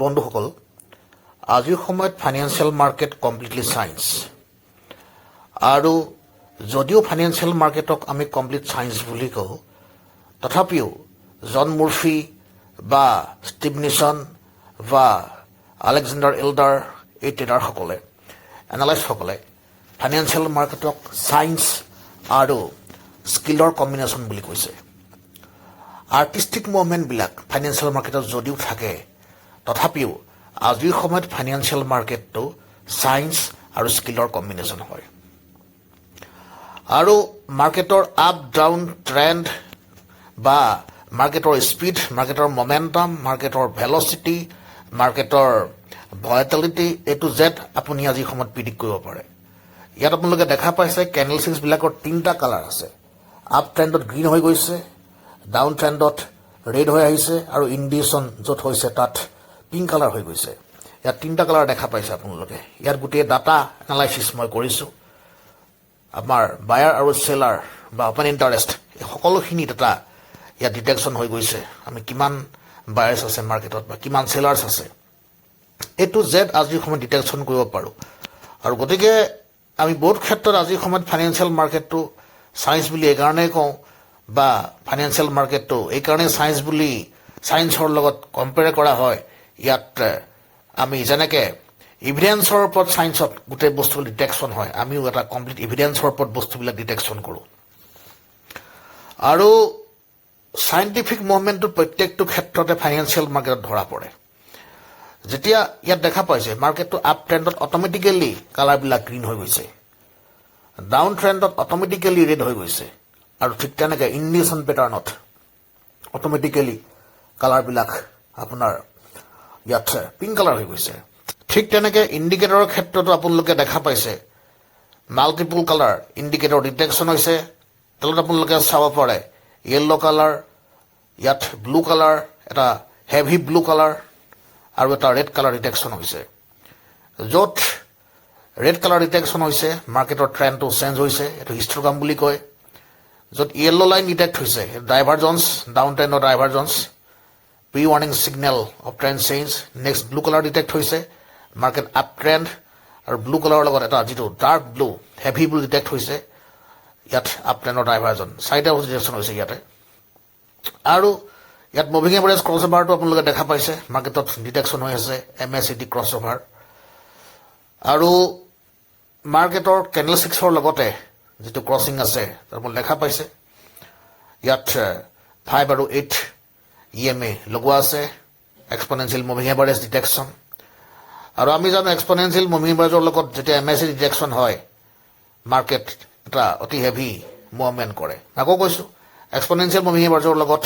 বন্ধুসকল, আজিৰ সময়ত ফাইনেন্সিয়েল মাৰ্কেট কমপ্লিটলি সায়েন্স। আৰু যদিও ফাইনেন্সিয়েল মাৰ্কেটক আমি কমপ্লিট সায়েন্স বুলি কওঁ, তথাপিও জন মুৰ্ফি বা ষ্টিভ নিচন বা আলেকজেণ্ডাৰ এল্ডাৰ এই ট্ৰেডাৰসকলে এনালাইষ্টসকলে ফাইনেন্সিয়েল মাৰ্কেটক সায়েন্স আৰু স্কিলৰ কম্বিনেশ্যন বুলি কৈছে। আৰ্টিষ্টিক মুভমেণ্টবিলাক ফাইনেন্সিয়েল মাৰ্কেটত যদিও থাকে, তথাপিও আজিৰ সময়ত ফাইনেন্সিয়েল মাৰ্কেটটো সায়েন্স আৰু স্কিলৰ কম্বিনেশ্যন হয়। আৰু মাৰ্কেটৰ আপ ডাউন ট্ৰেণ্ড বা মাৰ্কেটৰ স্পীড, মাৰ্কেটৰ মমেণ্টাম, মাৰ্কেটৰ ভেলচিটি, মাৰ্কেটৰ ভয়েটিলিটি এ টু জেড আপুনি আজিৰ সময়ত প্ৰিডিক্ট কৰিব পাৰে। ইয়াত আপোনালোকে দেখা পাইছে কেণ্ডেলষ্টিকছবিলাকৰ 3টা কালাৰ আছে। আপ ট্ৰেণ্ডত গ্ৰীণ হৈ গৈছে, ডাউন ট্ৰেণ্ডত ৰেড হৈ আহিছে, আৰু ইণ্ডিকেশ্যন য'ত হৈছে তাত পিংক কালাৰ হৈ গৈছে। ইয়াত 3টা কালাৰ দেখা পাইছে আপোনালোকে। ইয়াত গোটেই ডাটা এনালাইচিছ মই কৰিছোঁ। আমাৰ বায়াৰ আৰু চেলাৰ বা অপেন ইণ্টাৰেষ্ট এই সকলোখিনি ডাটা ইয়াত ডিটেকশ্যন হৈ গৈছে। আমি কিমান বায়াৰ্ছ আছে মাৰ্কেটত বা কিমান চেলাৰ্ছ আছে এ টু জেড আজিৰ সময়ত ডিটেকশ্যন কৰিব পাৰোঁ। আৰু গতিকে আমি বহুত ক্ষেত্ৰত আজিৰ সময়ত ফাইনেন্সিয়েল মাৰ্কেটটো ছায়েন্স বুলি এইকাৰণেই কওঁ, বা ফাইনেন্সিয়েল মাৰ্কেটটো এইকাৰণেই ছায়েন্স বুলি ছায়েন্সৰ লগত কম্পেয়াৰ কৰা হয়। ইয়াত আমি যেনেকৈ ইভিডেন্সৰ ওপৰত ছায়েন্সত গোটেই বস্তুবিলাক ডিটেকশ্যন হয়, আমিও এটা কমপ্লিট ইভিডেন্সৰ ওপৰত বস্তুবিলাক ডিটেকশ্যন কৰোঁ। আৰু চাইণ্টিফিক মুভমেণ্টটো প্ৰত্যেকটো ক্ষেত্ৰতে ফাইনেন্সিয়েল মাৰ্কেটত ধৰা পৰে। যেতিয়া ইয়াত দেখা পাইছে মাৰ্কেটটো আপ ট্ৰেণ্ডত অট'মেটিকেলি কালাৰবিলাক গ্ৰীণ হৈ গৈছে, ডাউন ট্ৰেণ্ডত অট'মেটিকেলি ৰেড হৈ গৈছে, আৰু ঠিক তেনেকৈ ইণ্ডিকেশ্যন পেটাৰ্ণত অট'মেটিকেলি কালাৰবিলাক আপোনাৰ ইয়াত পিংক কালাৰ হৈ গৈছে। ঠিক তেনেকৈ ইণ্ডিকেটৰৰ ক্ষেত্ৰতো আপোনালোকে দেখা পাইছে মাল্টিপুল কালাৰ ইণ্ডিকেটৰ ডিটেকশ্যন হৈছে। তলত আপোনালোকে চাব পাৰে য়েল্ল' কালাৰ, ইয়াত ব্লু কালাৰ, এটা হেভি ব্লু কালাৰ আৰু এটা ৰেড কালাৰ ডিটেকশ্যন হৈছে। য'ত ৰেড কালাৰ ডিটেকশ্যন হৈছে মাৰ্কেটৰ ট্ৰেণ্ডটো চেঞ্জ হৈছে, এইটো হিষ্টগ্ৰাম বুলি কয়। য'ত য়েল্ল' লাইন ডিটেক্ট হৈছে ডাইভাৰজেন্স, ডাউন ট্ৰেণ্ডৰ divergence, pre warning signal of trend change. Next blue colour detect হৈছে মাৰ্কেট আপ ট্ৰেণ্ড, আৰু ব্লু কালাৰৰ লগত এটা যিটো dark blue heavy blue detect হৈছে, ইয়াত আপ ট্ৰেণ্ডৰ ডাইভাৰজন। 4টা বস্তু ডিটেকশ্যন হৈছে ইয়াতে। আৰু ইয়াত মুভিং এভাৰেজ ক্ৰছ অভাৰটো আপোনালোকে দেখা পাইছে মাৰ্কেটত ডিটেকশ্যন হৈ আছে, MACD ক্ৰছ অভাৰ। আৰু মাৰ্কেটৰ কেণ্ডেলষ্টিক্সৰ লগতে যিটো ক্ৰছিং আছে তাত আপোনালোকে দেখা পাইছে ইয়াত 5 আৰু 8 EMA লগোৱা আছে, এক্সপনেঞ্চিয়েল মুভিং এভাৰেজ ডিটেকশ্যন। আৰু আমি জানো এক্সপনেঞ্চিয়েল মুভিং এভাৰেজৰ লগত যেতিয়া MACD ডিটেকশ্যন হয়, মাৰ্কেট এটা অতি হেভি মুভমেণ্ট কৰে। আকৌ কৈছোঁ এক্সপনেঞ্চিয়েল মুভিং এভাৰেজৰ লগত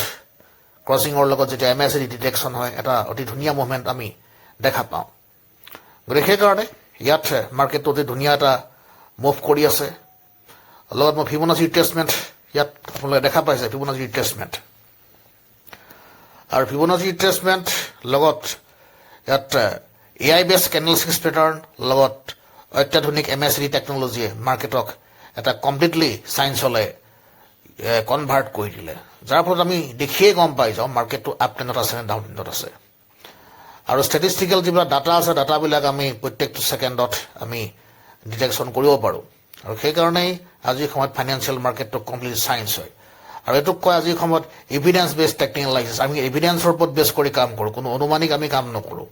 ক্ৰছিঙৰ লগত যেতিয়া MACD ডিটেকশ্যন হয়, এটা অতি ধুনীয়া মুভমেণ্ট আমি দেখা পাওঁ। গতিকে সেইকাৰণে ইয়াত মাৰ্কেটটো অতি ধুনীয়া এটা মুভ কৰি আছে। লগত মই ফিবনাচি ৰিট্ৰেচমেণ্ট ইয়াত আপোনালোকে দেখা পাইছে, ফিবনাচি ৰিট্ৰেচমেণ্ট। আৰু ফিবনাচি ৰিট্ৰেচমেণ্ট লগত ইয়াত AI বেছ কেণ্ডেলষ্টিক্স পেটাৰ্ণ লগত অত্যাধুনিক MACD টেকনলজিয়ে মাৰ্কেটক এটা কমপ্লিটলি ছায়েন্সলৈ কনভাৰ্ট কৰি দিলে, যাৰ ফলত আমি দেখিয়ে গম পাই যাওঁ মাৰ্কেটটো আপ ট্ৰেণ্ডত আছে নে ডাউন ট্ৰেণ্ডত আছে। আৰু ষ্টেটিষ্টিকেল যিবিলাক ডাটা আছে, ডাটাবিলাক আমি প্ৰত্যেকটো ছেকেণ্ডত আমি ডিটেকশ্যন কৰিব পাৰোঁ। আৰু সেইকাৰণেই আজিৰ সময়ত ফাইনেন্সিয়েল মাৰ্কেটটো কমপ্লিট ছায়েন্স হয়। আৰু এইটোক কয় আজিৰ সময়ত এভিডেন্স বেছ টেকনিকেল এনালাইচিছ। আমি এভিডেন্সৰ ওপৰত বেছ কৰি কাম কৰোঁ, কোনো অনুমানিক আমি কাম নকৰোঁ।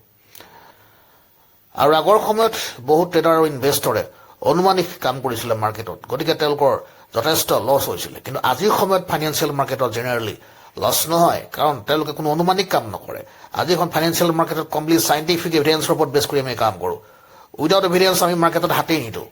আৰু আগৰ সময়ত বহুত ট্ৰেডাৰ আৰু ইনভেষ্টৰে অনুমানিক কাম কৰিছিলে মাৰ্কেটত, গতিকে তেওঁলোকৰ যথেষ্ট লছ হৈছিলে। কিন্তু আজিৰ সময়ত ফাইনেন্সিয়েল মাৰ্কেটত জেনেৰেলি লছ নহয়, কাৰণ তেওঁলোকে কোনো অনুমানিক কাম নকৰে। আজি এখন ফাইনেন্সিয়েল মাৰ্কেটত কমপ্লিট চাইণ্টিফিক এভিডেন্সৰ ওপৰত বেছ কৰি আমি কাম কৰোঁ। উইদাউট এভিডেন্স আমি মাৰ্কেটত হাতেই নিদিওঁ।